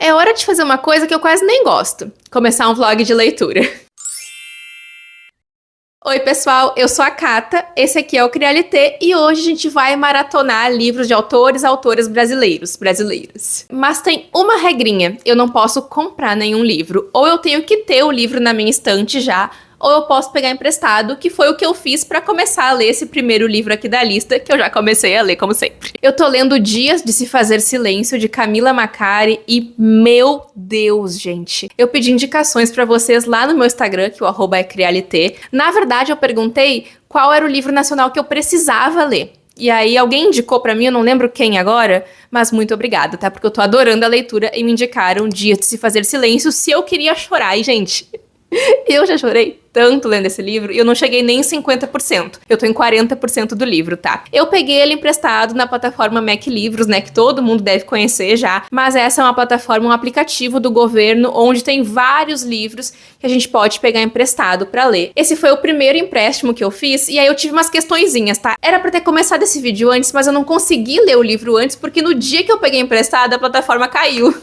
É hora de fazer uma coisa que eu quase nem gosto: começar um vlog de leitura. Oi pessoal, eu sou a Cata, esse aqui é o Crialité e hoje a gente vai maratonar livros de autores e autoras brasileiras. Mas tem uma regrinha: eu não posso comprar nenhum livro, ou eu tenho que ter o livro na minha estante já, ou eu posso pegar emprestado, que foi o que eu fiz pra começar a ler esse primeiro livro aqui da lista, que eu já comecei a ler, como sempre. Eu tô lendo Dias de se Fazer Silêncio, de Camila Macari, e meu Deus, gente, eu pedi indicações pra vocês lá no meu Instagram, que o @ é Crialité. Na verdade, eu perguntei qual era o livro nacional que eu precisava ler. E aí alguém indicou pra mim, eu não lembro quem agora, mas muito obrigada, tá? Porque eu tô adorando a leitura e me indicaram Dias de se Fazer Silêncio se eu queria chorar. E, gente, eu já chorei tanto lendo esse livro e eu não cheguei nem em 50%. Eu tô em 40% do livro, tá? Eu peguei ele emprestado na plataforma Mac Livros, né, que todo mundo deve conhecer já, mas essa é uma plataforma, um aplicativo do governo onde tem vários livros que a gente pode pegar emprestado pra ler. Esse foi o primeiro empréstimo que eu fiz e aí eu tive umas questõezinhas, tá? Era pra ter começado esse vídeo antes, mas eu não consegui ler o livro antes porque no dia que eu peguei emprestado a plataforma caiu.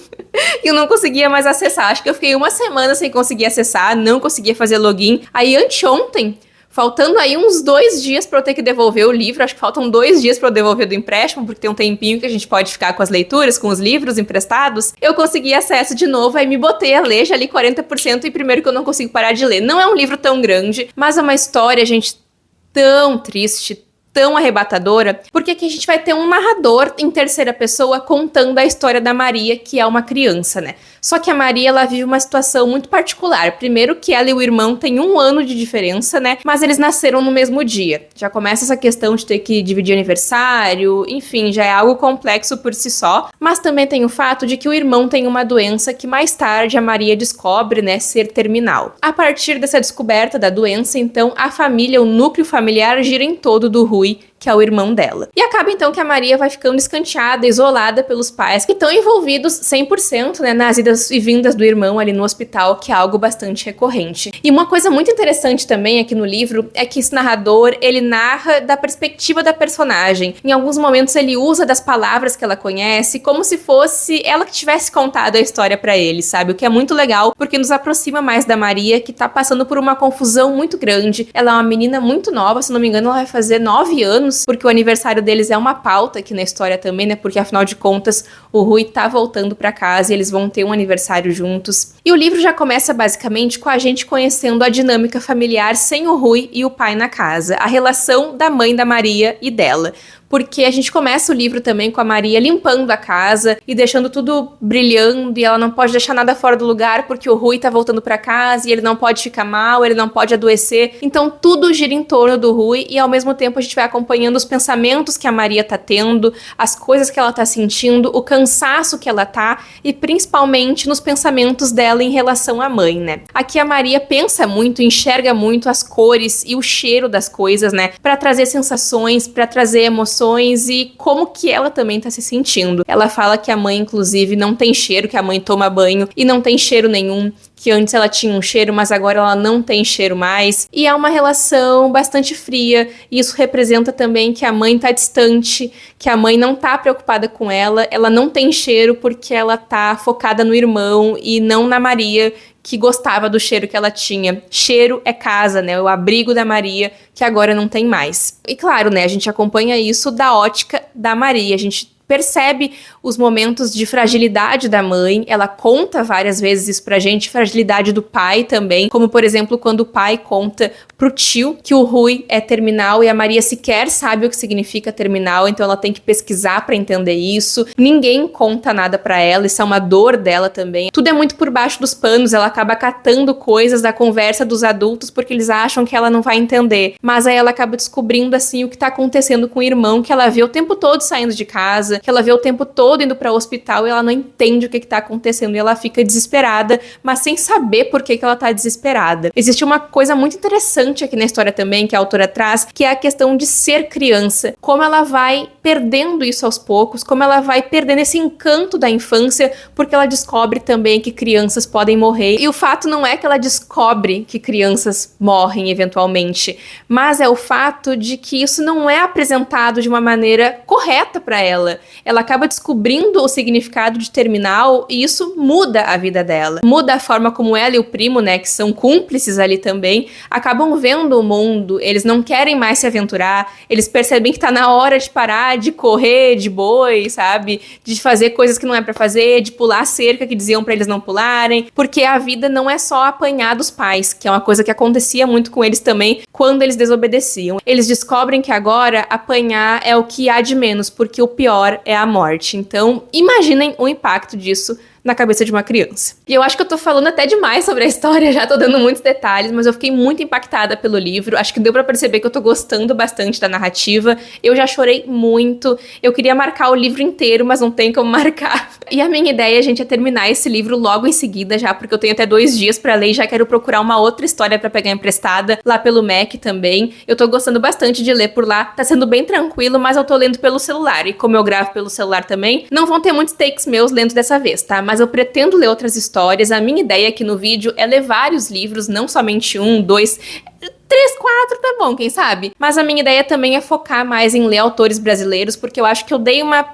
E eu não conseguia mais acessar. Acho que eu fiquei uma semana sem conseguir acessar, não conseguia fazer login. Aí anteontem, faltando aí uns 2 dias pra eu ter que devolver o livro, acho que faltam 2 dias pra eu devolver do empréstimo, porque tem um tempinho que a gente pode ficar com as leituras, com os livros emprestados, eu consegui acesso de novo, aí me botei a ler, já li 40% e primeiro que eu não consigo parar de ler. Não é um livro tão grande, mas é uma história, gente, tão triste, tão arrebatadora, porque aqui a gente vai ter um narrador em terceira pessoa contando a história da Maria, que é uma criança, né? Só que a Maria, ela vive uma situação muito particular. Primeiro que ela e o irmão têm 1 ano de diferença, né? Mas eles nasceram no mesmo dia. Já começa essa questão de ter que dividir aniversário, enfim, já é algo complexo por si só. Mas também tem o fato de que o irmão tem uma doença que mais tarde a Maria descobre, né, ser terminal. A partir dessa descoberta da doença, então, a família, o núcleo familiar gira em torno do Rui, que é o irmão dela. E acaba então que a Maria vai ficando escanteada, isolada pelos pais, que estão envolvidos 100%, né, nas idas e vindas do irmão ali no hospital, que é algo bastante recorrente. E uma coisa muito interessante também aqui no livro é que esse narrador, ele narra da perspectiva da personagem. Em alguns momentos ele usa das palavras que ela conhece, como se fosse ela que tivesse contado a história pra ele, sabe? O que é muito legal, porque nos aproxima mais da Maria, que tá passando por uma confusão muito grande. Ela é uma menina muito nova, se não me engano ela vai fazer 9 anos, porque o aniversário deles é uma pauta aqui na história também, né? Porque afinal de contas o Rui tá voltando pra casa e eles vão ter um aniversário juntos. E o livro já começa basicamente com a gente conhecendo a dinâmica familiar sem o Rui e o pai na casa, a relação da mãe da Maria e dela. Porque a gente começa o livro também com a Maria limpando a casa e deixando tudo brilhando, e ela não pode deixar nada fora do lugar porque o Rui tá voltando pra casa e ele não pode ficar mal, ele não pode adoecer. Então tudo gira em torno do Rui e ao mesmo tempo a gente vai acompanhando os pensamentos que a Maria tá tendo, as coisas que ela tá sentindo, o cansaço que ela tá e principalmente nos pensamentos dela em relação à mãe, né? Aqui a Maria pensa muito, enxerga muito as cores e o cheiro das coisas, né? Pra trazer sensações, pra trazer emoções e como que ela também tá se sentindo. Ela fala que a mãe, inclusive, não tem cheiro, que a mãe toma banho e não tem cheiro nenhum, que antes ela tinha um cheiro, mas agora ela não tem cheiro mais. E é uma relação bastante fria, e isso representa também que a mãe tá distante, que a mãe não tá preocupada com ela não tem cheiro porque ela tá focada no irmão e não na Maria, que gostava do cheiro que ela tinha. Cheiro é casa, né? O abrigo da Maria, que agora não tem mais. E claro, né? A gente acompanha isso da ótica da Maria. A gente percebe os momentos de fragilidade da mãe, ela conta várias vezes isso pra gente, fragilidade do pai também, como por exemplo quando o pai conta pro tio que o Rui é terminal e a Maria sequer sabe o que significa terminal, então ela tem que pesquisar pra entender isso, ninguém conta nada pra ela, isso é uma dor dela também, tudo é muito por baixo dos panos, ela acaba catando coisas da conversa dos adultos porque eles acham que ela não vai entender, mas aí ela acaba descobrindo assim o que tá acontecendo com o irmão, que ela vê o tempo todo saindo de casa, que ela vê o tempo todo indo para o hospital e ela não entende o que tá acontecendo e ela fica desesperada, mas sem saber por que ela tá desesperada. Existe uma coisa muito interessante aqui na história também que a autora traz, que é a questão de ser criança, como ela vai perdendo isso aos poucos, como ela vai perdendo esse encanto da infância, porque ela descobre também que crianças podem morrer, e o fato não é que ela descobre que crianças morrem eventualmente, mas é o fato de que isso não é apresentado de uma maneira correta para ela. ela acaba descobrindo o significado de terminal e isso muda a vida dela. Muda a forma como ela e o primo, né, que são cúmplices ali também, acabam vendo o mundo, eles não querem mais se aventurar, eles percebem que tá na hora de parar, de correr de boi, sabe? De fazer coisas que não é pra fazer, de pular a cerca que diziam pra eles não pularem, porque a vida não é só apanhar dos pais, que é uma coisa que acontecia muito com eles também quando eles desobedeciam. Eles descobrem que agora apanhar é o que há de menos, porque o pior é a morte. Então, imaginem o impacto disso na cabeça de uma criança. E eu acho que eu tô falando até demais sobre a história, já tô dando muitos detalhes, mas eu fiquei muito impactada pelo livro, acho que deu pra perceber que eu tô gostando bastante da narrativa, eu já chorei muito, eu queria marcar o livro inteiro, mas não tem como marcar. E a minha ideia, gente, é terminar esse livro logo em seguida já, porque eu tenho até 2 dias pra ler e já quero procurar uma outra história pra pegar emprestada, lá pelo Mac também. Eu tô gostando bastante de ler por lá, tá sendo bem tranquilo, mas eu tô lendo pelo celular, e como eu gravo pelo celular também, não vão ter muitos takes meus lendo dessa vez, tá? Mas eu pretendo ler outras histórias. A minha ideia aqui no vídeo é ler vários livros, não somente 1, 2, 3, 4, tá bom, quem sabe? Mas a minha ideia também é focar mais em ler autores brasileiros, porque eu acho que eu dei uma...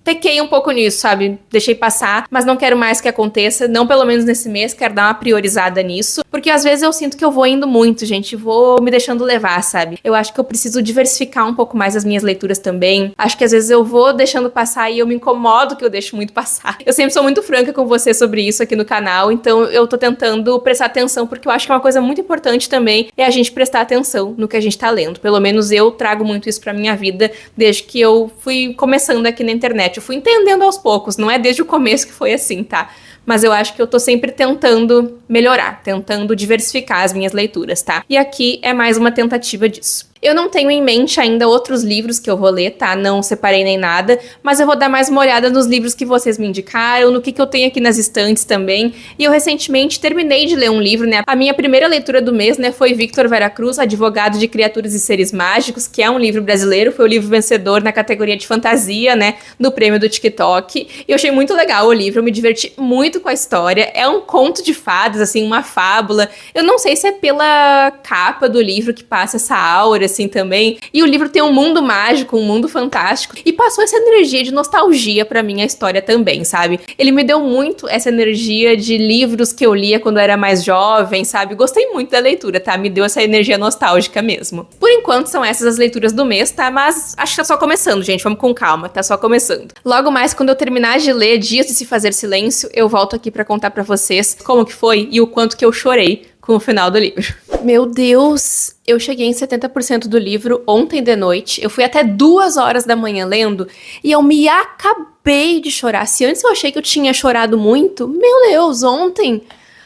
pequei um pouco nisso, sabe? Deixei passar, mas não quero mais que aconteça, não pelo menos nesse mês, quero dar uma priorizada nisso, porque às vezes eu sinto que eu vou indo muito, gente, vou me deixando levar, sabe? Eu acho que eu preciso diversificar um pouco mais as minhas leituras também, acho que às vezes eu vou deixando passar e eu me incomodo que eu deixo muito passar. Eu sempre sou muito franca com você sobre isso aqui no canal, então eu tô tentando prestar atenção, porque eu acho que é uma coisa muito importante também, é a gente prestar atenção no que a gente tá lendo. Pelo menos eu trago muito isso pra minha vida, desde que eu fui começando aqui na internet. Eu fui entendendo aos poucos, não é desde o começo que foi assim, tá? Mas eu acho que eu tô sempre tentando melhorar, tentando diversificar as minhas leituras, tá? E aqui é mais uma tentativa disso. Eu não tenho em mente ainda outros livros que eu vou ler, tá? Não separei nem nada, mas eu vou dar mais uma olhada nos livros que vocês me indicaram, no que eu tenho aqui nas estantes também. E eu recentemente terminei de ler um livro, né? A minha primeira leitura do mês, né, foi Victor Veracruz, Advogado de Criaturas e Seres Mágicos, que é um livro brasileiro, foi o livro vencedor na categoria de fantasia, né, do prêmio do TikTok. E eu achei muito legal o livro, eu me diverti muito com a história. É um conto de fadas, assim, uma fábula. Eu não sei se é pela capa do livro que passa essa aura, assim, também. E o livro tem um mundo mágico, um mundo fantástico. E passou essa energia de nostalgia pra mim a história também, sabe? Ele me deu muito essa energia de livros que eu lia quando eu era mais jovem, sabe? Gostei muito da leitura, tá? Me deu essa energia nostálgica mesmo. Por enquanto são essas as leituras do mês, tá? Mas acho que tá só começando, gente. Vamos com calma, tá só começando. Logo mais, quando eu terminar de ler Dias de Se Fazer Silêncio, eu volto aqui pra contar pra vocês como que foi e o quanto que eu chorei com o final do livro. Meu Deus, eu cheguei em 70% do livro ontem de noite, eu fui até 2 horas da manhã lendo, e eu me acabei de chorar. Se antes eu achei que eu tinha chorado muito, meu Deus, ontem...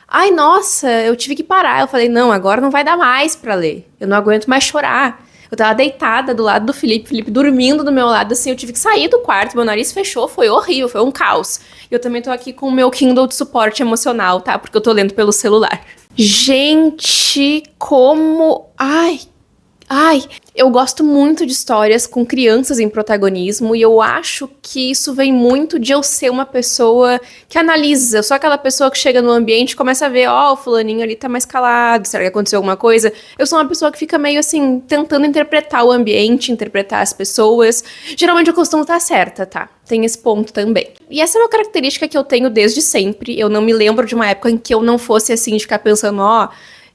Ai, nossa, eu tive que parar. Eu falei, não, agora não vai dar mais pra ler. Eu não aguento mais chorar. Eu tava deitada do lado do Felipe dormindo do meu lado, assim, eu tive que sair do quarto, meu nariz fechou, foi horrível, foi um caos. E eu também tô aqui com o meu Kindle de suporte emocional, tá? Porque eu tô lendo pelo celular. Gente, como... Ai, eu gosto muito de histórias com crianças em protagonismo e eu acho que isso vem muito de eu ser uma pessoa que analisa. Eu sou aquela pessoa que chega no ambiente e começa a ver, ó, o fulaninho ali tá mais calado, será que aconteceu alguma coisa? Eu sou uma pessoa que fica meio assim, tentando interpretar o ambiente, interpretar as pessoas. Geralmente eu costumo estar certa, tá? Tem esse ponto também. E essa é uma característica que eu tenho desde sempre. Eu não me lembro de uma época em que eu não fosse assim, de ficar pensando, ó...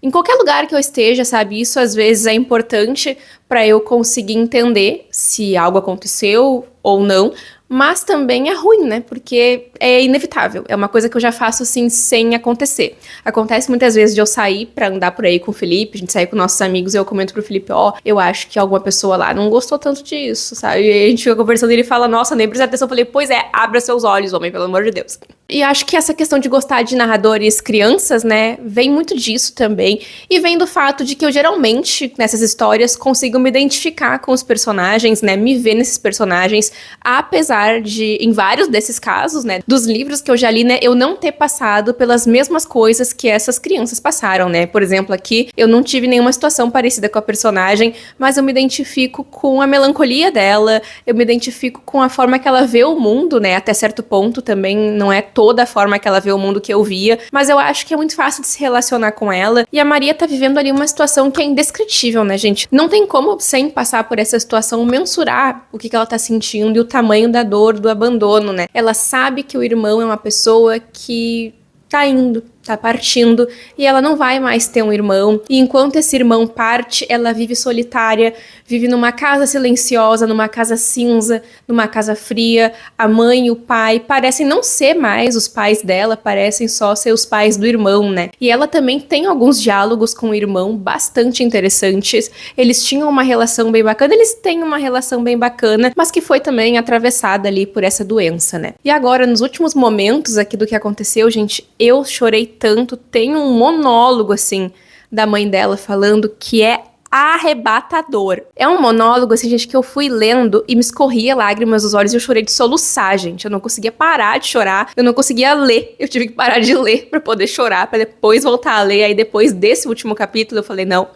Em qualquer lugar que eu esteja, sabe, isso às vezes é importante para eu conseguir entender se algo aconteceu ou não, mas também é ruim, né, porque é inevitável, é uma coisa que eu já faço assim sem acontecer. Acontece muitas vezes de eu sair pra andar por aí com o Felipe, a gente sair com nossos amigos e eu comento pro Felipe, ó, eu acho que alguma pessoa lá não gostou tanto disso, sabe, e a gente fica conversando e ele fala, nossa, nem precisa atenção, eu falei, pois é, abra seus olhos, homem, pelo amor de Deus. E acho que essa questão de gostar de narradores crianças, né, vem muito disso também, e vem do fato de que eu geralmente, nessas histórias, consigo me identificar com os personagens, né, me ver nesses personagens, apesar de, em vários desses casos, né, dos livros que eu já li, né, eu não ter passado pelas mesmas coisas que essas crianças passaram, né, por exemplo, aqui, eu não tive nenhuma situação parecida com a personagem, mas eu me identifico com a melancolia dela, eu me identifico com a forma que ela vê o mundo, né, até certo ponto também, não é toda a forma que ela vê o mundo que eu via, mas eu acho que é muito fácil de se relacionar com ela. E a Maria tá vivendo ali uma situação que é indescritível, né, gente? Não tem como, sem passar por essa situação, mensurar o que ela tá sentindo e o tamanho da dor, do abandono, né? Ela sabe que o irmão é uma pessoa que tá indo, tá partindo, e ela não vai mais ter um irmão. E enquanto esse irmão parte, ela vive solitária, vive numa casa silenciosa, numa casa cinza, numa casa fria. A mãe e o pai parecem não ser mais os pais dela, parecem só ser os pais do irmão, né? E ela também tem alguns diálogos com o irmão bastante interessantes. Eles tinham uma relação bem bacana, eles têm uma relação bem bacana, mas que foi também atravessada ali por essa doença, né? E agora, nos últimos momentos aqui do que aconteceu, gente, eu chorei tanto. Tem um monólogo, assim, da mãe dela falando que é arrebatador. É um monólogo, assim, gente, que eu fui lendo e me escorria lágrimas dos olhos e eu chorei de soluçar, gente. Eu não conseguia parar de chorar, eu não conseguia ler. Eu tive que parar de ler pra poder chorar, pra depois voltar a ler. Aí depois desse último capítulo eu falei, não,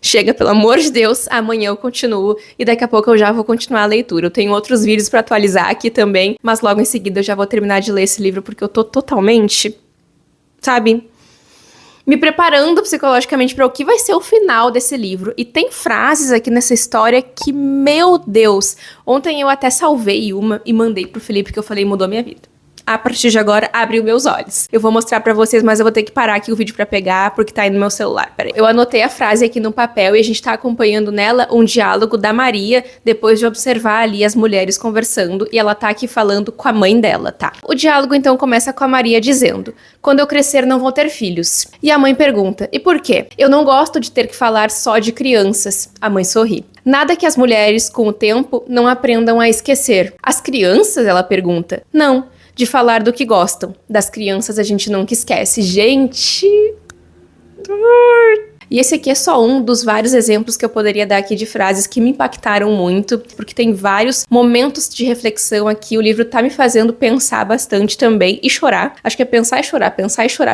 chega, pelo amor de Deus, amanhã eu continuo e daqui a pouco eu já vou continuar a leitura. Eu tenho outros vídeos pra atualizar aqui também, mas logo em seguida eu já vou terminar de ler esse livro porque eu tô totalmente, sabe, me preparando psicologicamente para o que vai ser o final desse livro. E tem frases aqui nessa história que, meu Deus, ontem eu até salvei uma e mandei pro Felipe, que eu falei, mudou minha vida. A partir de agora, abriu meus olhos. Eu vou mostrar pra vocês, mas eu vou ter que parar aqui o vídeo pra pegar, porque tá aí no meu celular. Peraí. Eu anotei a frase aqui no papel e a gente tá acompanhando nela um diálogo da Maria, depois de observar ali as mulheres conversando, e ela tá aqui falando com a mãe dela, tá? O diálogo então começa com a Maria dizendo: quando eu crescer não vou ter filhos. E a mãe pergunta: e por quê? Eu não gosto de ter que falar só de crianças. A mãe sorri. Nada que as mulheres, com o tempo, não aprendam a esquecer. As crianças? Ela pergunta. Não. De falar do que gostam. Das crianças a gente nunca esquece. Gente... E esse aqui é só um dos vários exemplos que eu poderia dar aqui de frases que me impactaram muito, porque tem vários momentos de reflexão aqui. O livro tá me fazendo pensar bastante também e chorar. Acho que é pensar e chorar,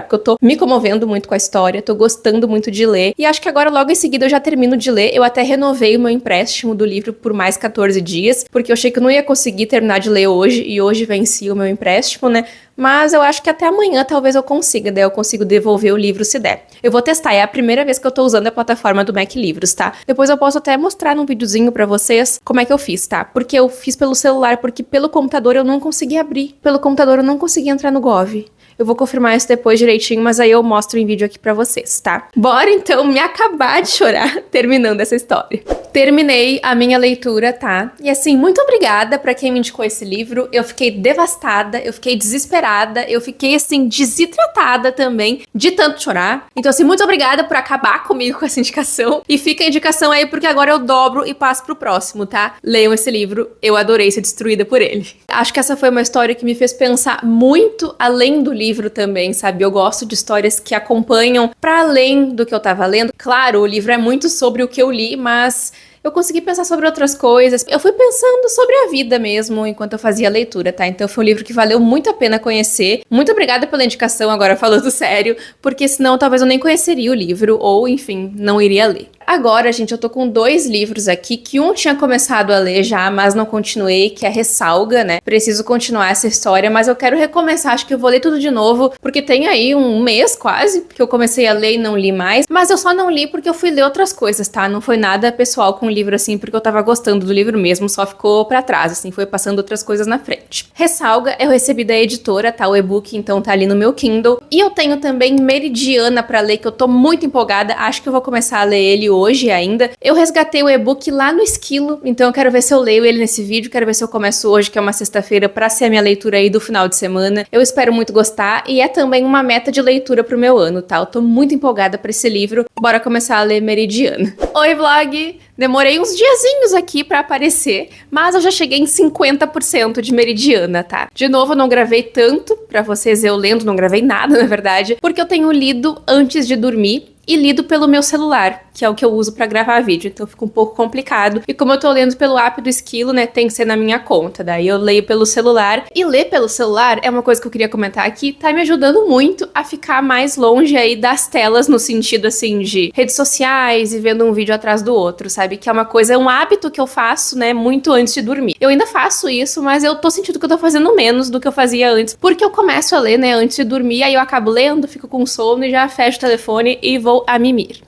porque eu tô me comovendo muito com a história, tô gostando muito de ler. E acho que agora, logo em seguida, eu já termino de ler. Eu até renovei o meu empréstimo do livro por mais 14 dias, porque eu achei que eu não ia conseguir terminar de ler hoje, e hoje venci o meu empréstimo, né? Mas eu acho que até amanhã talvez eu consiga, daí eu consigo devolver o livro se der. Eu vou testar, é a primeira vez que eu tô usando a plataforma do Mac Livros, tá? Depois eu posso até mostrar num videozinho pra vocês como é que eu fiz, tá? Porque eu fiz pelo celular, porque pelo computador eu não consegui abrir. Pelo computador eu não consegui entrar no Gov. Eu vou confirmar isso depois direitinho, mas aí eu mostro em vídeo aqui pra vocês, tá? Bora então me acabar de chorar terminando essa história. Terminei a minha leitura, tá? E assim, muito obrigada pra quem me indicou esse livro. Eu fiquei devastada, eu fiquei desesperada, eu fiquei assim, desidratada também, de tanto chorar. Então assim, muito obrigada por acabar comigo com essa indicação. E fica a indicação aí, porque agora eu dobro e passo pro próximo, tá? Leiam esse livro, eu adorei ser destruída por ele. Acho que essa foi uma história que me fez pensar muito além do livro também, sabe? Eu gosto de histórias que acompanham pra além do que eu tava lendo. Claro, o livro é muito sobre o que eu li, mas eu consegui pensar sobre outras coisas. Eu fui pensando sobre a vida mesmo enquanto eu fazia a leitura, tá? Então foi um livro que valeu muito a pena conhecer. Muito obrigada pela indicação, agora falando sério, porque senão talvez eu nem conheceria o livro, ou enfim, não iria ler. Agora, gente, eu tô com 2 livros aqui, que um tinha começado a ler já, mas não continuei, que é Ressalga, né? Preciso continuar essa história, mas eu quero recomeçar, acho que eu vou ler tudo de novo, porque tem aí um mês quase que eu comecei a ler e não li mais, mas eu só não li porque eu fui ler outras coisas, tá? Não foi nada pessoal com o livro, assim, porque eu tava gostando do livro mesmo, só ficou pra trás, assim, foi passando outras coisas na frente. Ressalga, eu recebi da editora, tá? O e-book, então tá ali no meu Kindle, e eu tenho também Meridiana pra ler, que eu tô muito empolgada, acho que eu vou começar a ler ele hoje ainda. Eu resgatei o e-book lá no Esquilo, então eu quero ver se eu leio ele nesse vídeo, quero ver se eu começo hoje, que é uma sexta-feira, pra ser a minha leitura aí do final de semana. Eu espero muito gostar, e é também uma meta de leitura pro meu ano, tá? Eu tô muito empolgada pra esse livro. Bora começar a ler Meridiana. Oi, vlog! Demorei uns diazinhos aqui pra aparecer, mas eu já cheguei em 50% de Meridiana, tá? De novo, eu não gravei tanto pra vocês eu lendo, não gravei nada, na verdade, porque eu tenho lido antes de dormir e lido pelo meu celular. que é o que eu uso pra gravar vídeo, então fica um pouco complicado. E como eu tô lendo pelo app do Esquilo, né, tem que ser na minha conta, daí eu leio pelo celular. E ler pelo celular é uma coisa que eu queria comentar aqui, tá me ajudando muito a ficar mais longe aí das telas, no sentido, assim, de redes sociais e vendo um vídeo atrás do outro, sabe? Que é uma coisa, é um hábito que eu faço, né, muito antes de dormir. Eu ainda faço isso, mas eu tô sentindo que eu tô fazendo menos do que eu fazia antes, porque eu começo a ler, né, antes de dormir, aí eu acabo lendo, fico com sono e já fecho o telefone e vou a mimir.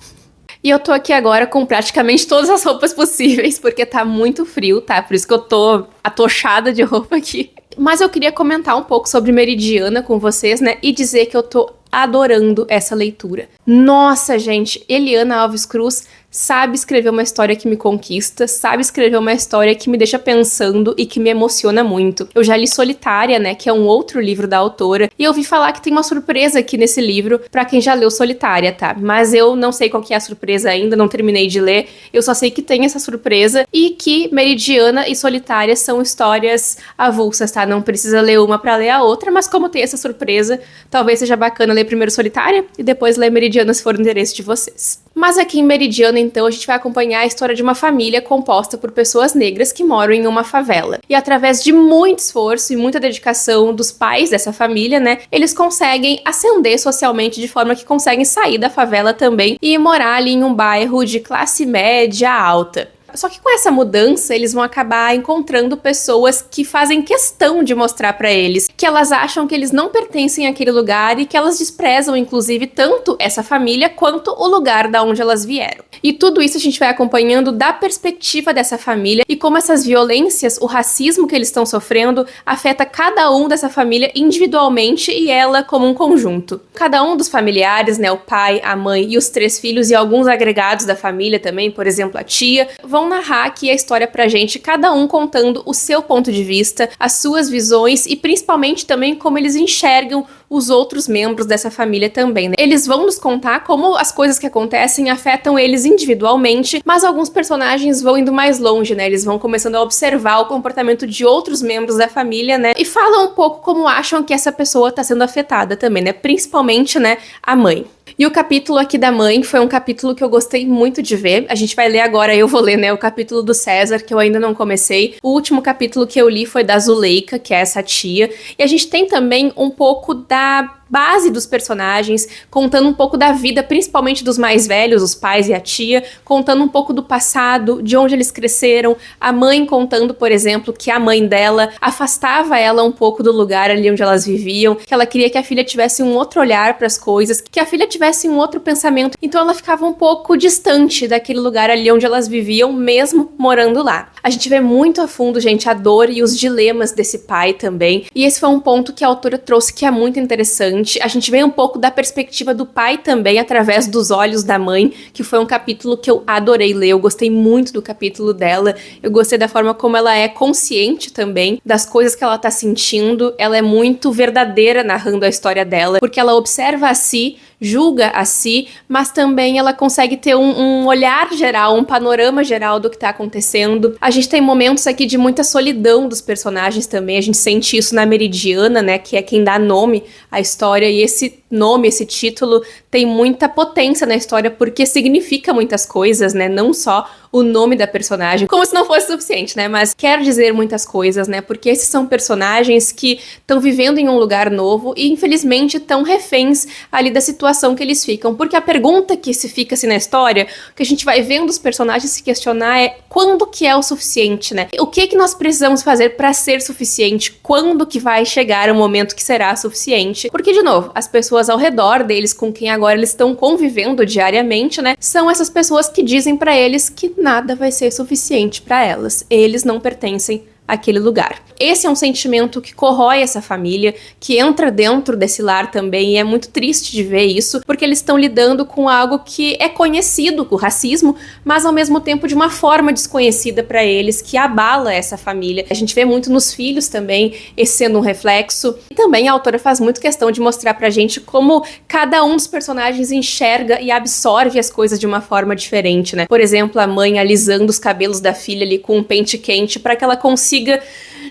E eu tô aqui agora com praticamente todas as roupas possíveis, porque tá muito frio, tá? Por isso que eu tô atochada de roupa aqui. Mas eu queria comentar um pouco sobre Meridiana com vocês, né? E dizer que eu tô adorando essa leitura. Nossa, gente, Eliana Alves Cruz sabe escrever uma história que me conquista, sabe escrever uma história que me deixa pensando e que me emociona muito. Eu já li Solitária, né, que é um outro livro da autora, e eu ouvi falar que tem uma surpresa aqui nesse livro pra quem já leu Solitária, tá? Mas eu não sei qual que é a surpresa ainda, não terminei de ler, eu só sei que tem essa surpresa e que Meridiana e Solitária são histórias avulsas, tá? Não precisa ler uma pra ler a outra, mas como tem essa surpresa, talvez seja bacana ler primeiro Solitária e depois ler Meridiana se for do interesse de vocês. Mas aqui em Meridiana, então, a gente vai acompanhar a história de uma família composta por pessoas negras que moram em uma favela. E através de muito esforço e muita dedicação dos pais dessa família, né, eles conseguem ascender socialmente de forma que conseguem sair da favela também e morar ali em um bairro de classe média alta. Só que com essa mudança, eles vão acabar encontrando pessoas que fazem questão de mostrar pra eles que elas acham que eles não pertencem àquele lugar e que elas desprezam, inclusive, tanto essa família quanto o lugar da onde elas vieram. E tudo isso a gente vai acompanhando da perspectiva dessa família e como essas violências, o racismo que eles estão sofrendo, afeta cada um dessa família individualmente e ela como um conjunto. Cada um dos familiares, né, o pai, a mãe e os 3 filhos e alguns agregados da família também, por exemplo, a tia, vão narrar aqui a história pra gente, cada um contando o seu ponto de vista, as suas visões e principalmente também como eles enxergam os outros membros dessa família também, né? Eles vão nos contar como as coisas que acontecem afetam eles individualmente, mas alguns personagens vão indo mais longe, né? Eles vão começando a observar o comportamento de outros membros da família, né? E falam um pouco como acham que essa pessoa tá sendo afetada também, né? Principalmente, né, a mãe. E o capítulo aqui da mãe foi um capítulo que eu gostei muito de ver. A gente vai ler agora, eu vou ler, né, o capítulo do César, que eu ainda não comecei. O último capítulo que eu li foi da Zuleika, que é essa tia. E a gente tem também um pouco da base dos personagens, contando um pouco da vida, principalmente dos mais velhos, os pais e a tia, contando um pouco do passado, de onde eles cresceram, a mãe contando, por exemplo, que a mãe dela afastava ela um pouco do lugar ali onde elas viviam, que ela queria que a filha tivesse um outro olhar para as coisas, que a filha tivesse um outro pensamento, então ela ficava um pouco distante daquele lugar ali onde elas viviam, mesmo morando lá. A gente vê muito a fundo, gente, a dor e os dilemas desse pai também, e esse foi um ponto que a autora trouxe que é muito interessante. A gente vê um pouco da perspectiva do pai também, através dos olhos da mãe, que foi um capítulo que eu adorei ler, eu gostei muito do capítulo dela, eu gostei da forma como ela é consciente também das coisas que ela tá sentindo, ela é muito verdadeira narrando a história dela, porque ela observa a si, julga a si, mas também ela consegue ter um olhar geral, um panorama geral do que tá acontecendo. A gente tem momentos aqui de muita solidão dos personagens também, a gente sente isso na Meridiana, né, que é quem dá nome à história, e esse nome, esse título tem muita potência na história porque significa muitas coisas, né, não só o nome da personagem, como se não fosse suficiente, né, mas quer dizer muitas coisas, né, porque esses são personagens que estão vivendo em um lugar novo e infelizmente estão reféns ali da situação que eles ficam, porque a pergunta que se fica assim na história, que a gente vai vendo os personagens se questionar é quando que é o suficiente, né, o que nós precisamos fazer para ser suficiente, quando que vai chegar o momento que será suficiente, porque de novo, as pessoas ao redor deles, com quem agora eles estão convivendo diariamente, né, são essas pessoas que dizem para eles que nada vai ser suficiente para elas. Eles não pertencem àquele lugar. Esse é um sentimento que corrói essa família, que entra dentro desse lar também, e é muito triste de ver isso, porque eles estão lidando com algo que é conhecido, o racismo, mas ao mesmo tempo de uma forma desconhecida para eles, que abala essa família. A gente vê muito nos filhos também, esse sendo um reflexo, e também a autora faz muito questão de mostrar pra gente como cada um dos personagens enxerga e absorve as coisas de uma forma diferente, né? Por exemplo, a mãe alisando os cabelos da filha ali com um pente quente para que ela consiga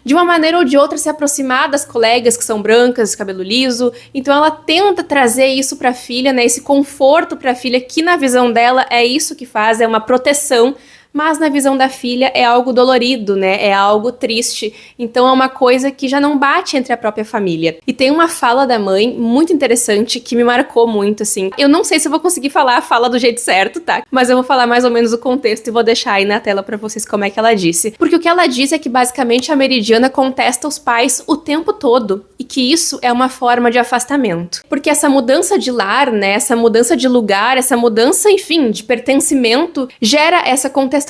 de uma maneira ou de outra, se aproximar das colegas que são brancas, cabelo liso. Então ela tenta trazer isso pra filha, né, esse conforto pra filha, que na visão dela é isso que faz, é uma proteção. Mas na visão da filha é algo dolorido, né? É algo triste. Então é uma coisa que já não bate entre a própria família. E tem uma fala da mãe muito interessante que me marcou muito, assim. Eu não sei se eu vou conseguir falar a fala do jeito certo, tá? Mas eu vou falar mais ou menos o contexto e vou deixar aí na tela pra vocês como é que ela disse. Porque o que ela diz é que basicamente a Meridiana contesta os pais o tempo todo. E que isso é uma forma de afastamento. Porque essa mudança de lar, né? Essa mudança de lugar, essa mudança, enfim, de pertencimento, gera essa contestação,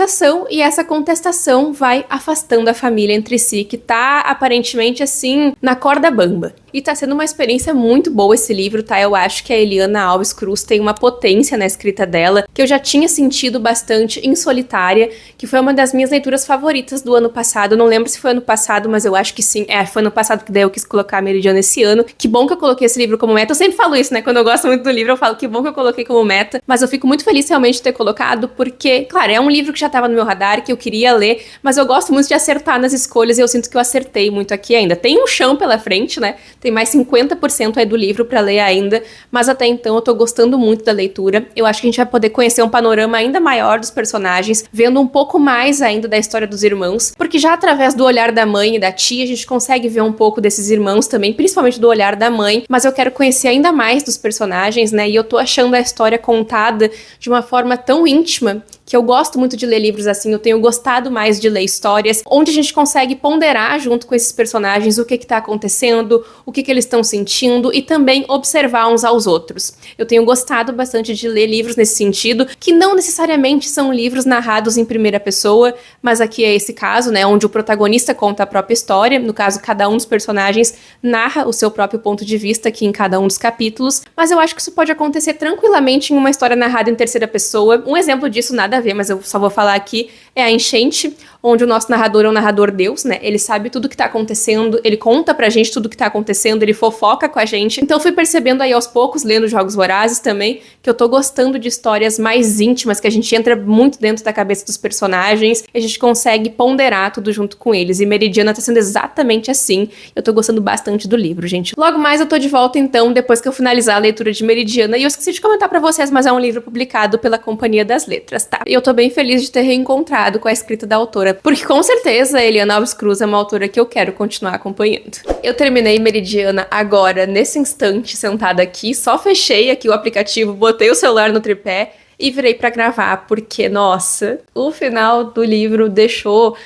e essa contestação vai afastando a família entre si, que tá aparentemente assim, na corda bamba. E tá sendo uma experiência muito boa esse livro, tá? Eu acho que a Eliana Alves Cruz tem uma potência na escrita dela, que eu já tinha sentido bastante em Solitária, que foi uma das minhas leituras favoritas do ano passado. Eu não lembro se foi ano passado, mas eu acho que sim. Foi ano passado que daí eu quis colocar a Meridiana esse ano. Que bom que eu coloquei esse livro como meta. Eu sempre falo isso, né? Quando eu gosto muito do livro, eu falo que bom que eu coloquei como meta. Mas eu fico muito feliz realmente de ter colocado, porque, claro, é um livro que já tava no meu radar, que eu queria ler, mas eu gosto muito de acertar nas escolhas e eu sinto que eu acertei muito aqui ainda. Tem um chão pela frente, né? Tem mais 50% aí do livro pra ler ainda, mas até então eu tô gostando muito da leitura. Eu acho que a gente vai poder conhecer um panorama ainda maior dos personagens, vendo um pouco mais ainda da história dos irmãos, porque já através do olhar da mãe e da tia, a gente consegue ver um pouco desses irmãos também, principalmente do olhar da mãe, mas eu quero conhecer ainda mais dos personagens, né? E eu tô achando a história contada de uma forma tão íntima, que eu gosto muito de ler livros assim, eu tenho gostado mais de ler histórias onde a gente consegue ponderar junto com esses personagens o que tá acontecendo, o que eles estão sentindo e também observar uns aos outros. Eu tenho gostado bastante de ler livros nesse sentido, que não necessariamente são livros narrados em primeira pessoa, mas aqui é esse caso, né, onde o protagonista conta a própria história, no caso cada um dos personagens narra o seu próprio ponto de vista aqui em cada um dos capítulos, mas eu acho que isso pode acontecer tranquilamente em uma história narrada em terceira pessoa. Um exemplo disso, nada a ver, mas eu só vou falar aqui, é A Enchente, onde o nosso narrador é um narrador Deus, né? Ele sabe tudo que tá acontecendo, ele conta pra gente tudo que tá acontecendo, ele fofoca com a gente. Então eu fui percebendo aí aos poucos, lendo Jogos Vorazes também, que eu tô gostando de histórias mais íntimas, que a gente entra muito dentro da cabeça dos personagens, e a gente consegue ponderar tudo junto com eles. E Meridiana tá sendo exatamente assim. Eu tô gostando bastante do livro, gente. Logo mais eu tô de volta então, depois que eu finalizar a leitura de Meridiana, e eu esqueci de comentar pra vocês, mas é um livro publicado pela Companhia das Letras, tá? E eu tô bem feliz de ter reencontrado com a escrita da autora, porque com certeza a Eliana Alves Cruz é uma autora que eu quero continuar acompanhando. Eu terminei Meridiana agora, nesse instante, sentada aqui, só fechei aqui o aplicativo, botei o celular no tripé e virei pra gravar, porque, nossa, o final do livro deixou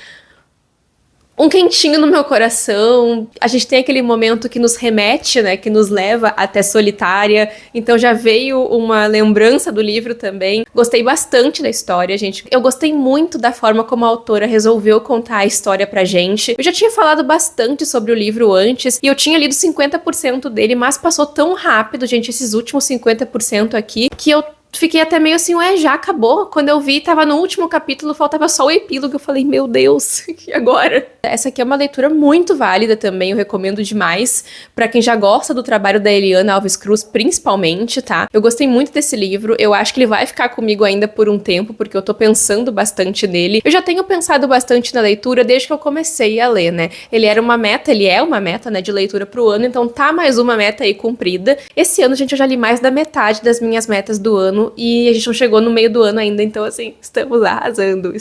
um quentinho no meu coração. A gente tem aquele momento que nos remete, né, que nos leva até Solitária, então já veio uma lembrança do livro também. Gostei bastante da história, gente. Eu gostei muito da forma como a autora resolveu contar a história pra gente. Eu já tinha falado bastante sobre o livro antes, e eu tinha lido 50% dele, mas passou tão rápido, gente, esses últimos 50% aqui, que eu fiquei até meio assim, ué, já acabou? Quando eu vi, tava no último capítulo, faltava só o epílogo. Eu falei, meu Deus, e agora? Essa aqui é uma leitura muito válida também, eu recomendo demais pra quem já gosta do trabalho da Eliana Alves Cruz, principalmente, tá? Eu gostei muito desse livro, eu acho que ele vai ficar comigo ainda por um tempo, porque eu tô pensando bastante nele. Eu já tenho pensado bastante na leitura desde que eu comecei a ler, né? Ele é uma meta, né, de leitura pro ano, então tá mais uma meta aí cumprida. Esse ano, gente, eu já li mais da metade das minhas metas do ano, e a gente não chegou no meio do ano ainda, então assim, estamos arrasando.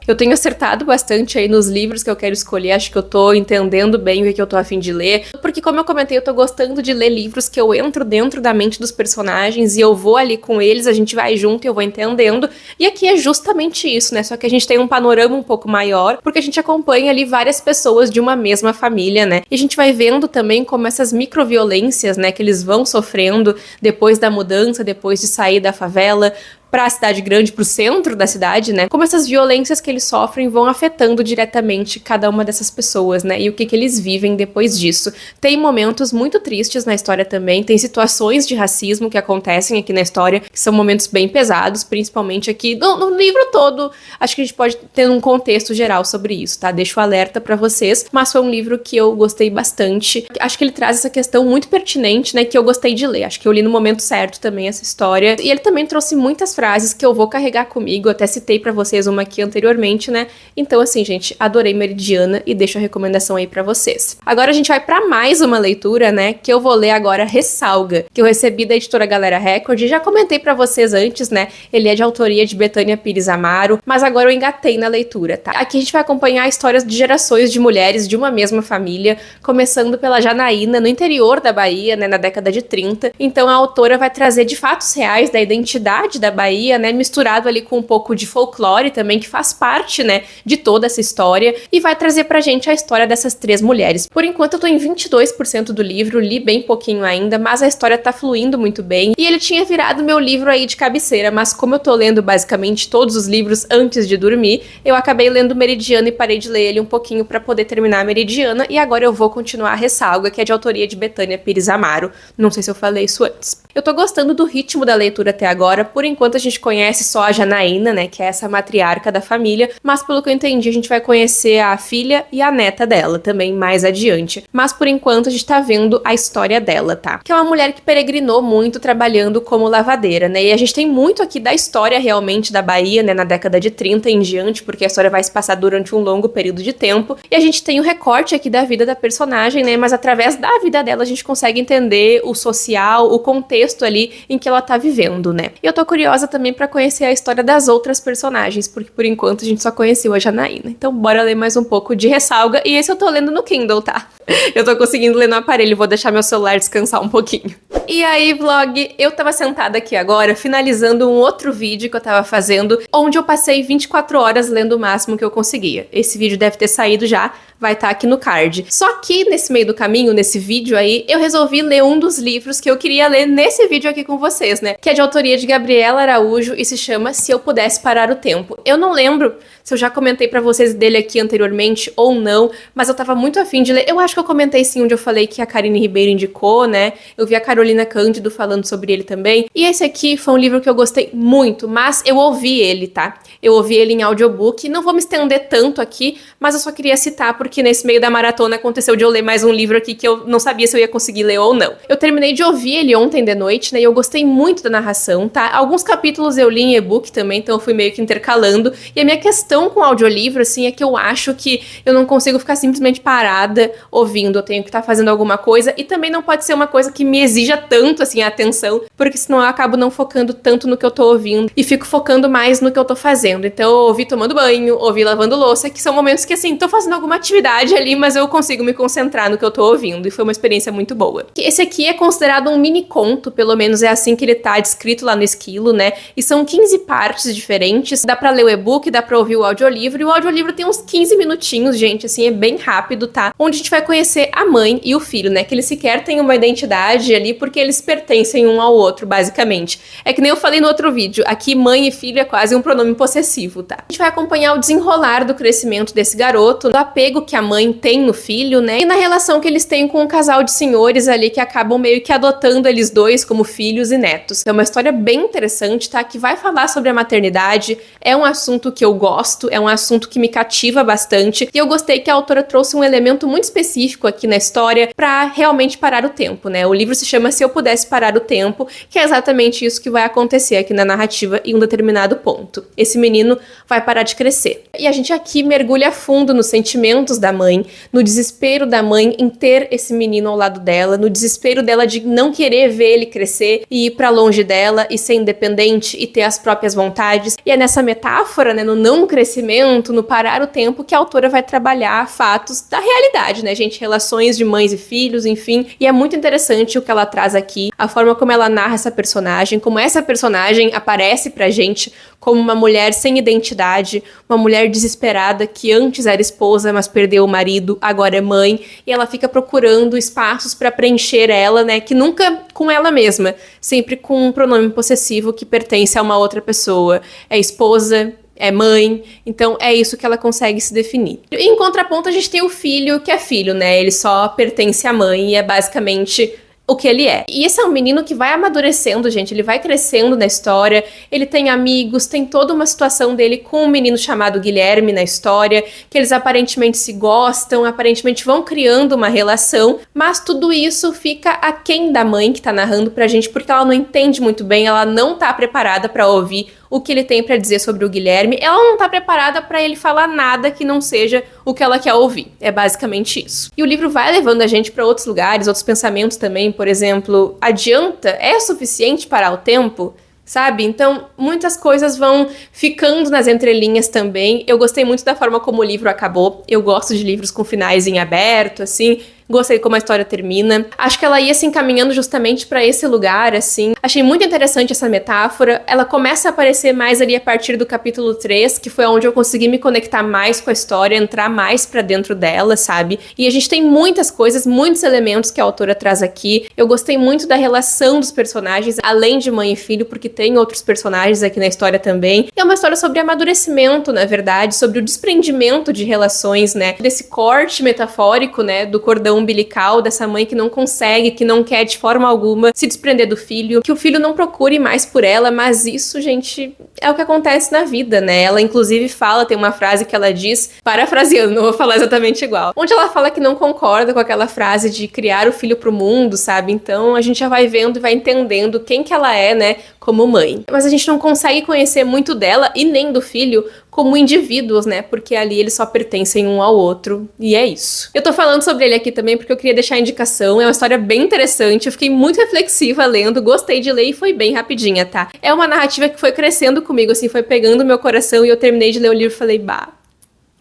Eu tenho acertado bastante aí nos livros que eu quero escolher, acho que eu tô entendendo bem o que eu tô a fim de ler, porque como eu comentei, eu tô gostando de ler livros que eu entro dentro da mente dos personagens e eu vou ali com eles, a gente vai junto e eu vou entendendo, e aqui é justamente isso, né, só que a gente tem um panorama um pouco maior, porque a gente acompanha ali várias pessoas de uma mesma família, né, e a gente vai vendo também como essas microviolências, né, que eles vão sofrendo depois da mudança, depois de sair da favela para a cidade grande, pro centro da cidade, né? Como essas violências que eles sofrem vão afetando diretamente cada uma dessas pessoas, né? E o que eles vivem depois disso. Tem momentos muito tristes na história também, tem situações de racismo que acontecem aqui na história, que são momentos bem pesados, principalmente aqui no livro todo. Acho que a gente pode ter um contexto geral sobre isso, tá? Deixo o alerta pra vocês, mas foi um livro que eu gostei bastante. Acho que ele traz essa questão muito pertinente, né? Que eu gostei de ler. Acho que eu li no momento certo também essa história. E ele também trouxe muitas frases que eu vou carregar comigo. Eu até citei pra vocês uma aqui anteriormente, né? Então, assim, gente, adorei Meridiana e deixo a recomendação aí pra vocês. Agora a gente vai pra mais uma leitura, né? Que eu vou ler agora Ressalga, que eu recebi da editora Galera Record. Já comentei pra vocês antes, né? Ele é de autoria de Bethânia Pires Amaro, mas agora eu engatei na leitura, tá? Aqui a gente vai acompanhar histórias de gerações de mulheres de uma mesma família, começando pela Janaína, no interior da Bahia, né? Na década de 30. Então a autora vai trazer de fatos reais da identidade da Bahia, né? Misturado ali com um pouco de folclore também, que faz parte, né? De toda essa história, e vai trazer pra gente a história dessas três mulheres. Por enquanto eu tô em 22% do livro, li bem pouquinho ainda, mas a história tá fluindo muito bem, e ele tinha virado meu livro aí de cabeceira, mas como eu tô lendo basicamente todos os livros antes de dormir, eu acabei lendo Meridiana e parei de ler ele um pouquinho pra poder terminar a Meridiana, e agora eu vou continuar a Ressalga, que é de autoria de Bethânia Pires Amaro. Não sei se eu falei isso antes. Eu tô gostando do ritmo da leitura até agora. Por enquanto a gente conhece só a Janaína, né, que é essa matriarca da família, mas pelo que eu entendi a gente vai conhecer a filha e a neta dela também mais adiante. Mas por enquanto a gente tá vendo a história dela, tá? Que é uma mulher que peregrinou muito trabalhando como lavadeira, né? E a gente tem muito aqui da história realmente da Bahia, né, na década de 30 em diante, porque a história vai se passar durante um longo período de tempo. E a gente tem o recorte aqui da vida da personagem, né? Mas através da vida dela a gente consegue entender o social, o contexto ali em que ela tá vivendo, né? E eu tô curiosa também pra conhecer a história das outras personagens, porque por enquanto a gente só conheceu a Janaína. Então bora ler mais um pouco de Ressalga, e esse eu tô lendo no Kindle, tá? Eu tô conseguindo ler no aparelho, vou deixar meu celular descansar um pouquinho. E aí, vlog, eu tava sentada aqui agora, finalizando um outro vídeo que eu tava fazendo, onde eu passei 24 horas lendo o máximo que eu conseguia. Esse vídeo deve ter saído já, vai estar aqui no card. Só que nesse meio do caminho, nesse vídeo aí, eu resolvi ler um dos livros que eu queria ler nesse vídeo aqui com vocês, né? Que é de autoria de Gabriela Araújo e se chama Se Eu Pudesse Parar o Tempo. Eu não lembro se eu já comentei pra vocês dele aqui anteriormente ou não, mas eu tava muito afim de ler. Eu acho que eu comentei sim, onde eu falei que a Karine Ribeiro indicou, né? Eu vi a Carolina Cândido falando sobre ele também. E esse aqui foi um livro que eu gostei muito, mas eu ouvi ele, tá? Eu ouvi ele em audiobook. Não vou me estender tanto aqui, mas eu só queria citar porque nesse meio da maratona aconteceu de eu ler mais um livro aqui que eu não sabia se eu ia conseguir ler ou não. Eu terminei de ouvir ele ontem de noite, né? E eu gostei muito da narração, tá? Alguns capítulos eu li em e-book também, então eu fui meio que intercalando. E a minha questão com o audiolivro, assim, é que eu acho que eu não consigo ficar simplesmente parada ouvindo. Eu tenho que estar fazendo alguma coisa. E também não pode ser uma coisa que me exija tanto, assim, a atenção, porque senão eu acabo não focando tanto no que eu tô ouvindo e fico focando mais no que eu tô fazendo. Então eu ouvi tomando banho, ouvi lavando louça, que são momentos que, assim, tô fazendo alguma atividade ali, mas eu consigo me concentrar no que eu tô ouvindo, e foi uma experiência muito boa. Esse aqui é considerado um mini conto, pelo menos é assim que ele tá descrito lá no Esquilo, né? E são 15 partes diferentes, dá pra ler o e-book, dá pra ouvir o audiolivro, e o audiolivro tem uns 15 minutinhos, gente, assim, é bem rápido, tá? Onde a gente vai conhecer a mãe e o filho, né? Que eles sequer têm uma identidade ali, porque eles pertencem um ao outro, basicamente. É que nem eu falei no outro vídeo, aqui mãe e filho é quase um pronome possessivo, tá? A gente vai acompanhar o desenrolar do crescimento desse garoto, do apego que a mãe tem no filho, né? E na relação que eles têm com um casal de senhores ali que acabam meio que adotando eles dois como filhos e netos. É uma história bem interessante, tá? Que vai falar sobre a maternidade. É um assunto que eu gosto, é um assunto que me cativa bastante. E eu gostei que a autora trouxe um elemento muito específico aqui na história pra realmente parar o tempo, né? O livro se chama Se Eu Pudesse Parar o Tempo, que é exatamente isso que vai acontecer aqui na narrativa em um determinado ponto. Esse menino vai parar de crescer. E a gente aqui mergulha a fundo nos sentimentos da mãe, no desespero da mãe em ter esse menino ao lado dela, no desespero dela de não querer ver ele crescer e ir pra longe dela e ser independente e ter as próprias vontades. E é nessa metáfora, né, no não crescimento, no parar o tempo, que a autora vai trabalhar fatos da realidade, né, gente? Relações de mães e filhos, enfim. E é muito interessante o que ela traz aqui, a forma como ela narra essa personagem, como essa personagem aparece pra gente como uma mulher sem identidade, uma mulher desesperada que antes era esposa, mas perdeu o marido, agora é mãe, e ela fica procurando espaços pra preencher ela, né, que nunca com ela mesma, sempre com um pronome possessivo que pertence a uma outra pessoa. É esposa, é mãe, então é isso que ela consegue se definir. E em contraponto a gente tem o filho, que é filho, né, ele só pertence à mãe e é basicamente o que ele é. E esse é um menino que vai amadurecendo, gente, ele vai crescendo na história, ele tem amigos, tem toda uma situação dele com um menino chamado Guilherme na história, que eles aparentemente se gostam, aparentemente vão criando uma relação, mas tudo isso fica aquém da mãe que tá narrando pra gente, porque ela não entende muito bem, ela não tá preparada pra ouvir o que ele tem pra dizer sobre o Guilherme, ela não tá preparada pra ele falar nada que não seja o que ela quer ouvir. É basicamente isso. E o livro vai levando a gente pra outros lugares, outros pensamentos também, por exemplo, adianta? É suficiente parar o tempo? Sabe? Então, muitas coisas vão ficando nas entrelinhas também. Eu gostei muito da forma como o livro acabou. Eu gosto de livros com finais em aberto, assim. Gostei como a história termina. Acho que ela ia se encaminhando justamente pra esse lugar, assim. Achei muito interessante essa metáfora. Ela começa a aparecer mais ali a partir do capítulo 3, que foi onde eu consegui me conectar mais com a história, entrar mais pra dentro dela, sabe? E a gente tem muitas coisas, muitos elementos que a autora traz aqui. Eu gostei muito da relação dos personagens, além de mãe e filho, porque tem outros personagens aqui na história também. E é uma história sobre amadurecimento, na verdade, sobre o desprendimento de relações, né? Desse corte metafórico, né? Do cordão umbilical dessa mãe que não consegue, que não quer de forma alguma se desprender do filho, que o filho não procure mais por ela, mas isso, gente, é o que acontece na vida, né? Ela inclusive fala, tem uma frase que ela diz, parafraseando, não vou falar exatamente igual, onde ela fala que não concorda com aquela frase de criar o filho pro mundo, sabe? Então a gente já vai vendo e vai entendendo quem que ela é, né, como mãe. Mas a gente não consegue conhecer muito dela e nem do filho como indivíduos, né? Porque ali eles só pertencem um ao outro, e é isso. Eu tô falando sobre ele aqui também porque eu queria deixar a indicação, é uma história bem interessante, eu fiquei muito reflexiva lendo, gostei de ler e foi bem rapidinha, tá? É uma narrativa que foi crescendo comigo, assim, foi pegando meu coração e eu terminei de ler o livro e falei, bah,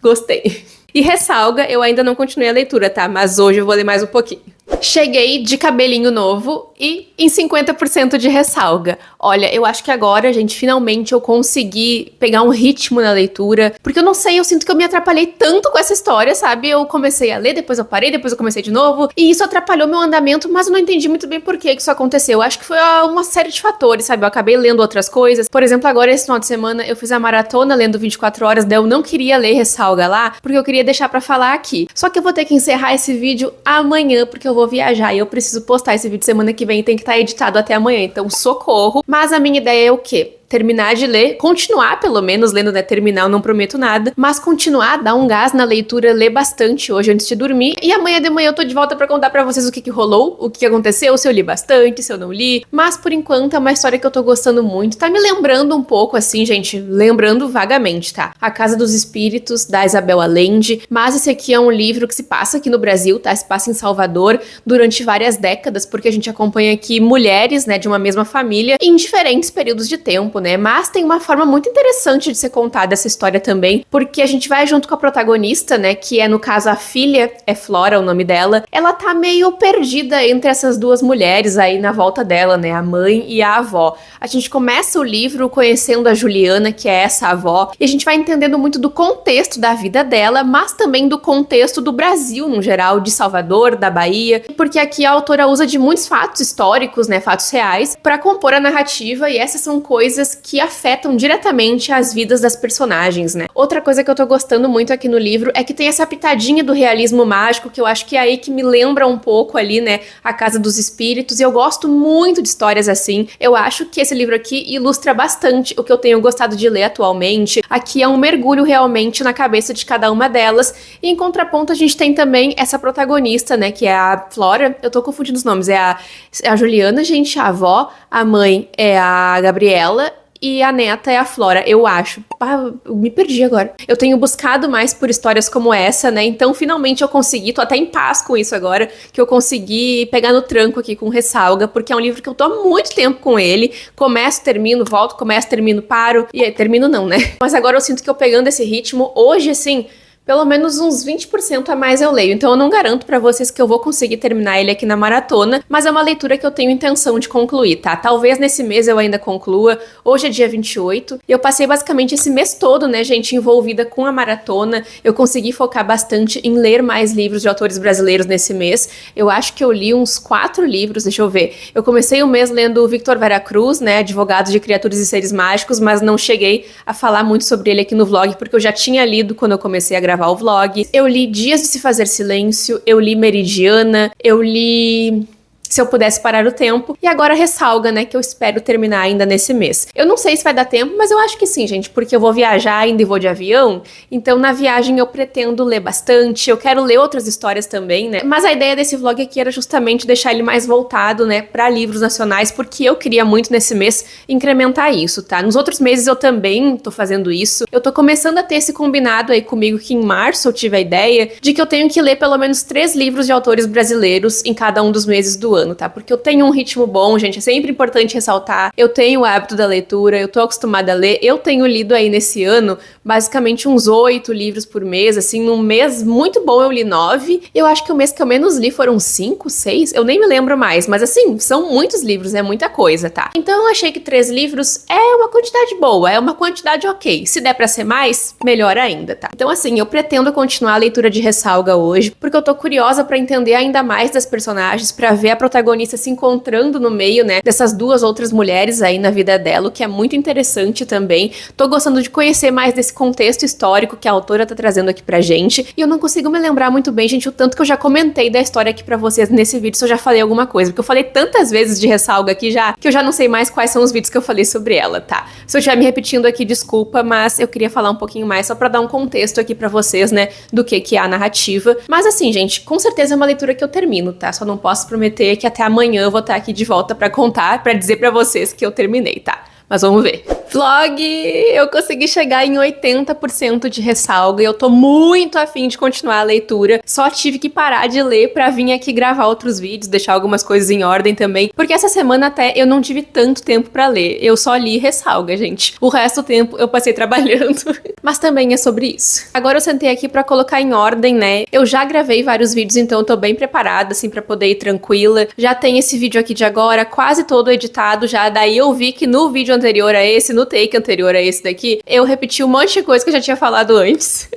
gostei. E Ressalga, eu ainda não continuei a leitura, tá? Mas hoje eu vou ler mais um pouquinho. Cheguei de cabelinho novo e em 50% de Ressalga. Olha, eu acho que agora, gente, finalmente eu consegui pegar um ritmo na leitura, porque eu não sei, eu sinto que eu me atrapalhei tanto com essa história, sabe? Eu comecei a ler, depois eu parei, depois eu comecei de novo, e isso atrapalhou meu andamento, mas eu não entendi muito bem por que isso aconteceu. Eu acho que foi uma série de fatores, sabe? Eu acabei lendo outras coisas. Por exemplo, agora esse final de semana eu fiz a maratona lendo 24 horas, daí eu não queria ler Ressalga lá, porque eu queria deixar pra falar aqui. Só que eu vou ter que encerrar esse vídeo amanhã, porque eu vou viajar e eu preciso postar esse vídeo semana que vem e tem que estar editado até amanhã, então socorro. Mas a minha ideia é o quê? Terminar de ler, continuar pelo menos lendo, né? Terminar eu não prometo nada, mas continuar, dar um gás na leitura, ler bastante hoje antes de dormir. E amanhã de manhã eu tô de volta pra contar pra vocês o que rolou, o que aconteceu, se eu li bastante, se eu não li. Mas por enquanto é uma história que eu tô gostando muito. Tá me lembrando um pouco assim, gente, lembrando vagamente, tá? A Casa dos Espíritos, da Isabel Allende. Mas esse aqui é um livro que se passa aqui no Brasil, tá? Se passa em Salvador durante várias décadas, porque a gente acompanha aqui mulheres, né, de uma mesma família em diferentes períodos de tempo, né? Mas tem uma forma muito interessante de ser contada essa história também, porque a gente vai junto com a protagonista, né, que é no caso a filha, é Flora o nome dela. Ela tá meio perdida entre essas duas mulheres aí na volta dela, né, a mãe e a avó. A gente começa o livro conhecendo a Juliana, que é essa avó, e a gente vai entendendo muito do contexto da vida dela, mas também do contexto do Brasil no geral, de Salvador, da Bahia, porque aqui a autora usa de muitos fatos históricos, né, fatos reais, para compor a narrativa, e essas são coisas que afetam diretamente as vidas das personagens, né? Outra coisa que eu tô gostando muito aqui no livro é que tem essa pitadinha do realismo mágico, que eu acho que é aí que me lembra um pouco ali, né, a Casa dos Espíritos, e eu gosto muito de histórias assim. Eu acho que esse livro aqui ilustra bastante o que eu tenho gostado de ler atualmente. Aqui é um mergulho realmente na cabeça de cada uma delas, e em contraponto a gente tem também essa protagonista, né, que é a Flora. Eu tô confundindo os nomes, é a Juliana, gente, a avó, a mãe é a Gabriela, e a neta é a Flora, eu acho. Ah, eu me perdi agora. Eu tenho buscado mais por histórias como essa, né? Então, finalmente eu consegui, tô até em paz com isso agora, que eu consegui pegar no tranco aqui com Ressalga, porque é um livro que eu tô há muito tempo com ele. Começo, termino, volto, começo, termino, paro. E aí, termino não, né? Mas agora eu sinto que eu pegando esse ritmo, hoje, assim, pelo menos uns 20% a mais eu leio. Então eu não garanto pra vocês que eu vou conseguir terminar ele aqui na maratona, mas é uma leitura que eu tenho intenção de concluir, tá? Talvez nesse mês eu ainda conclua. Hoje é dia 28. E eu passei basicamente esse mês todo, né, gente, envolvida com a maratona. Eu consegui focar bastante em ler mais livros de autores brasileiros nesse mês. Eu acho que eu li uns 4 livros, deixa eu ver. Eu comecei o mês lendo o Victor Veracruz, né, Advogado de Criaturas e Seres Mágicos, mas não cheguei a falar muito sobre ele aqui no vlog, porque eu já tinha lido quando eu comecei a gravar o vlog. Eu li Dias de se Fazer Silêncio, eu li Meridiana, eu li se eu pudesse parar o tempo. E agora Ressalga, né, que eu espero terminar ainda nesse mês. Eu não sei se vai dar tempo, mas eu acho que sim, gente, porque eu vou viajar ainda e vou de avião, então na viagem eu pretendo ler bastante, eu quero ler outras histórias também, né, mas a ideia desse vlog aqui era justamente deixar ele mais voltado, né, pra livros nacionais, porque eu queria muito nesse mês incrementar isso, tá? Nos outros meses eu também tô fazendo isso, eu tô começando a ter esse combinado aí comigo que em março eu tive a ideia de que eu tenho que ler pelo menos 3 livros de autores brasileiros em cada um dos meses do ano, tá? Porque eu tenho um ritmo bom, gente, é sempre importante ressaltar, eu tenho o hábito da leitura, eu tô acostumada a ler, eu tenho lido aí nesse ano basicamente uns 8 livros por mês, assim, num mês muito bom eu li 9, eu acho que o mês que eu menos li foram 5, 6, eu nem me lembro mais, mas assim, são muitos livros, é muita coisa, tá? Então eu achei que 3 livros é uma quantidade boa, é uma quantidade ok, se der pra ser mais, melhor ainda, tá? Então assim, eu pretendo continuar a leitura de Ressalga hoje, porque eu tô curiosa pra entender ainda mais das personagens, pra ver a protagonista se encontrando no meio, né, dessas 2 outras mulheres aí na vida dela, o que é muito interessante também. Tô gostando de conhecer mais desse contexto histórico que a autora tá trazendo aqui pra gente, e eu não consigo me lembrar muito bem, gente, o tanto que eu já comentei da história aqui pra vocês nesse vídeo, se eu já falei alguma coisa, porque eu falei tantas vezes de Ressalga aqui já, que eu já não sei mais quais são os vídeos que eu falei sobre ela, tá? Se eu estiver me repetindo aqui, desculpa, mas eu queria falar um pouquinho mais só pra dar um contexto aqui pra vocês, né, do que é a narrativa. Mas assim, gente, com certeza é uma leitura que eu termino, tá? Só não posso prometer que até amanhã eu vou estar aqui de volta pra contar, pra dizer pra vocês que eu terminei, tá? Mas vamos ver. Vlog! Eu consegui chegar em 80% de Ressalga e eu tô muito afim de continuar a leitura. Só tive que parar de ler pra vir aqui gravar outros vídeos, deixar algumas coisas em ordem também, porque essa semana até eu não tive tanto tempo pra ler. Eu só li Ressalga, gente. O resto do tempo eu passei trabalhando. Mas também é sobre isso. Agora eu sentei aqui pra colocar em ordem, né? Eu já gravei vários vídeos, então eu tô bem preparada, assim, pra poder ir tranquila. Já tem esse vídeo aqui de agora, quase todo editado já. Daí eu vi que no vídeo anterior a esse, no take anterior a esse daqui, eu repeti um monte de coisa que eu já tinha falado antes.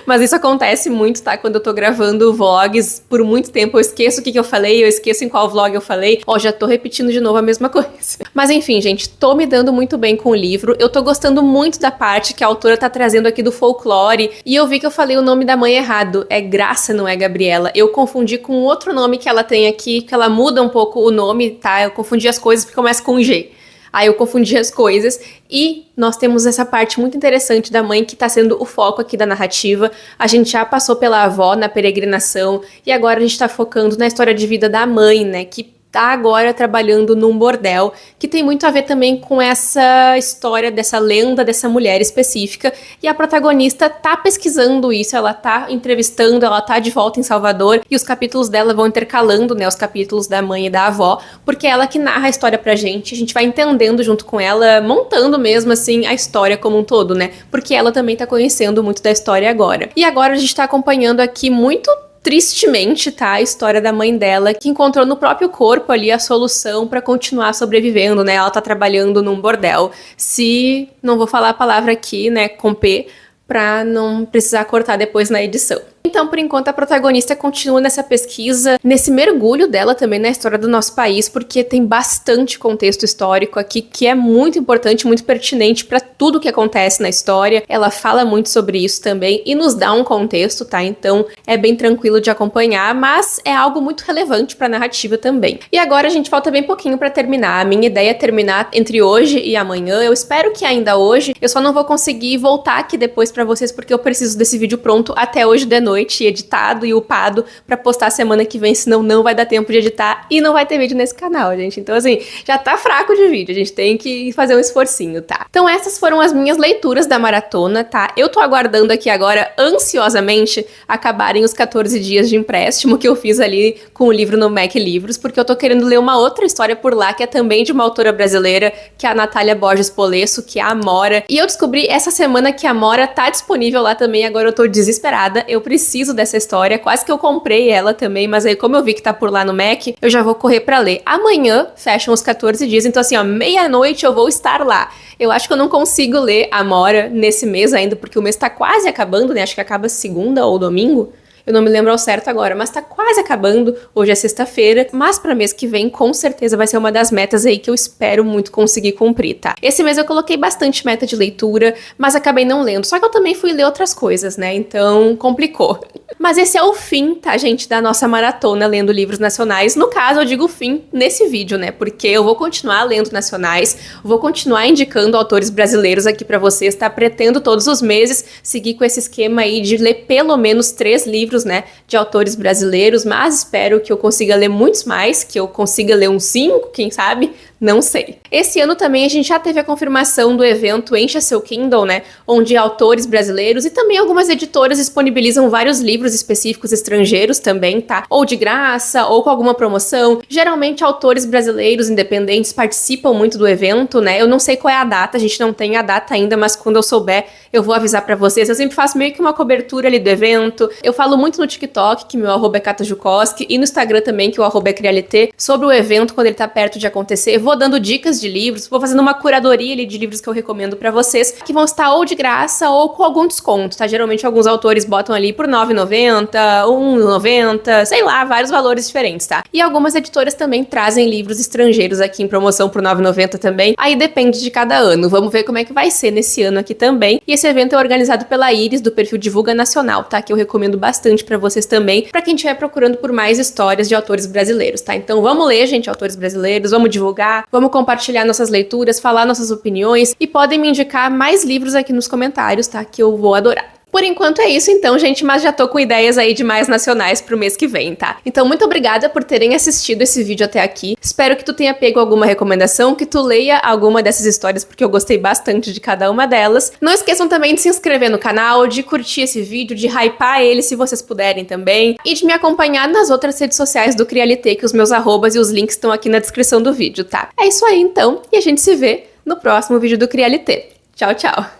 Mas isso acontece muito, tá? Quando eu tô gravando vlogs, por muito tempo eu esqueço o que eu falei, eu esqueço em qual vlog eu falei. Ó, já tô repetindo de novo a mesma coisa. Mas enfim, gente, tô me dando muito bem com o livro. Eu tô gostando muito da parte que a autora tá trazendo aqui do folclore. E eu vi que eu falei o nome da mãe errado. É Graça, não é Gabriela. Eu confundi com outro nome que ela tem aqui, que ela muda um pouco o nome, tá? Eu confundi as coisas porque começa com G. Aí eu confundi as coisas e nós temos essa parte muito interessante da mãe que tá sendo o foco aqui da narrativa. A gente já passou pela avó na peregrinação e agora a gente tá focando na história de vida da mãe, né, que tá agora trabalhando num bordel, que tem muito a ver também com essa história dessa lenda dessa mulher específica, e a protagonista tá pesquisando isso, ela tá entrevistando, ela tá de volta em Salvador, e os capítulos dela vão intercalando, né, os capítulos da mãe e da avó, porque é ela que narra a história pra gente, a gente vai entendendo junto com ela, montando mesmo, assim, a história como um todo, né, porque ela também tá conhecendo muito da história agora. E agora a gente tá acompanhando aqui muito tristemente, tá, a história da mãe dela, que encontrou no próprio corpo ali a solução pra continuar sobrevivendo, né, ela tá trabalhando num bordel. Se, não vou falar a palavra aqui, né, com P, pra não precisar cortar depois na edição. Então, por enquanto, a protagonista continua nessa pesquisa, nesse mergulho dela também na história do nosso país, porque tem bastante contexto histórico aqui que é muito importante, muito pertinente para tudo que acontece na história. Ela fala muito sobre isso também e nos dá um contexto, tá? Então, é bem tranquilo de acompanhar, mas é algo muito relevante para a narrativa também. E agora a gente falta bem pouquinho para terminar. A minha ideia é terminar entre hoje e amanhã. Eu espero que ainda hoje. Eu só não vou conseguir voltar aqui depois para vocês porque eu preciso desse vídeo pronto até hoje de noite, editado e upado pra postar semana que vem, senão não vai dar tempo de editar e não vai ter vídeo nesse canal, gente. Então, assim, já tá fraco de vídeo, a gente tem que fazer um esforcinho, tá? Então, essas foram as minhas leituras da maratona, tá? Eu tô aguardando aqui agora, ansiosamente, acabarem os 14 dias de empréstimo que eu fiz ali com o livro no Mac Livros, porque eu tô querendo ler uma outra história por lá, que é também de uma autora brasileira, que é a Natália Borges Polesso, que é a Amora. E eu descobri essa semana que a Amora tá disponível lá também, agora eu tô desesperada, eu preciso dessa história, quase que eu comprei ela também, mas aí como eu vi que tá por lá no Mac, eu já vou correr pra ler. Amanhã fecham os 14 dias, então assim, ó, meia-noite eu vou estar lá. Eu acho que eu não consigo ler Amora nesse mês ainda, porque o mês tá quase acabando, né, acho que acaba segunda ou domingo. Eu não me lembro ao certo agora, mas tá quase acabando. Hoje é sexta-feira, mas pra mês que vem, com certeza vai ser uma das metas aí que eu espero muito conseguir cumprir, tá? Esse mês eu coloquei bastante meta de leitura, mas acabei não lendo. Só que eu também fui ler outras coisas, né? Então, complicou. Mas esse é o fim, tá, gente, da nossa maratona lendo livros nacionais. No caso, eu digo fim nesse vídeo, né? Porque eu vou continuar lendo nacionais, vou continuar indicando autores brasileiros aqui pra vocês, tá? Pretendo todos os meses seguir com esse esquema aí de ler pelo menos 3 livros, né, de autores brasileiros, mas espero que eu consiga ler muitos mais, que eu consiga ler uns 5, quem sabe? Não sei. Esse ano também a gente já teve a confirmação do evento Encha Seu Kindle, né? Onde autores brasileiros e também algumas editoras disponibilizam vários livros específicos estrangeiros também, tá? Ou de graça, ou com alguma promoção. Geralmente autores brasileiros independentes participam muito do evento, né? Eu não sei qual é a data, a gente não tem a data ainda, mas quando eu souber, eu vou avisar pra vocês. Eu sempre faço meio que uma cobertura ali do evento. Eu falo muito no TikTok, que meu arroba é Katajukoski, e no Instagram também, que o arroba é Crialité, sobre o evento quando ele tá perto de acontecer. Vou dando dicas de livros, vou fazendo uma curadoria ali de livros que eu recomendo pra vocês, que vão estar ou de graça ou com algum desconto, tá? Geralmente alguns autores botam ali por R$ 9,90, R$ 1,90, sei lá, vários valores diferentes, tá? E algumas editoras também trazem livros estrangeiros aqui em promoção por R$ 9,90 também. Aí depende de cada ano. Vamos ver como é que vai ser nesse ano aqui também. E esse evento é organizado pela Iris, do perfil Divulga Nacional, tá? Que eu recomendo bastante pra vocês também, pra quem estiver procurando por mais histórias de autores brasileiros, tá? Então vamos ler, gente, autores brasileiros, vamos divulgar, vamos compartilhar nossas leituras, falar nossas opiniões e podem me indicar mais livros aqui nos comentários, tá? Que eu vou adorar. Por enquanto é isso então, gente, mas já tô com ideias aí de mais nacionais pro mês que vem, tá? Então muito obrigada por terem assistido esse vídeo até aqui. Espero que tu tenha pego alguma recomendação, que tu leia alguma dessas histórias, porque eu gostei bastante de cada uma delas. Não esqueçam também de se inscrever no canal, de curtir esse vídeo, de hypar ele se vocês puderem também, e de me acompanhar nas outras redes sociais do Crialité, que os meus arrobas e os links estão aqui na descrição do vídeo, tá? É isso aí então, e a gente se vê no próximo vídeo do Crialité. Tchau, tchau!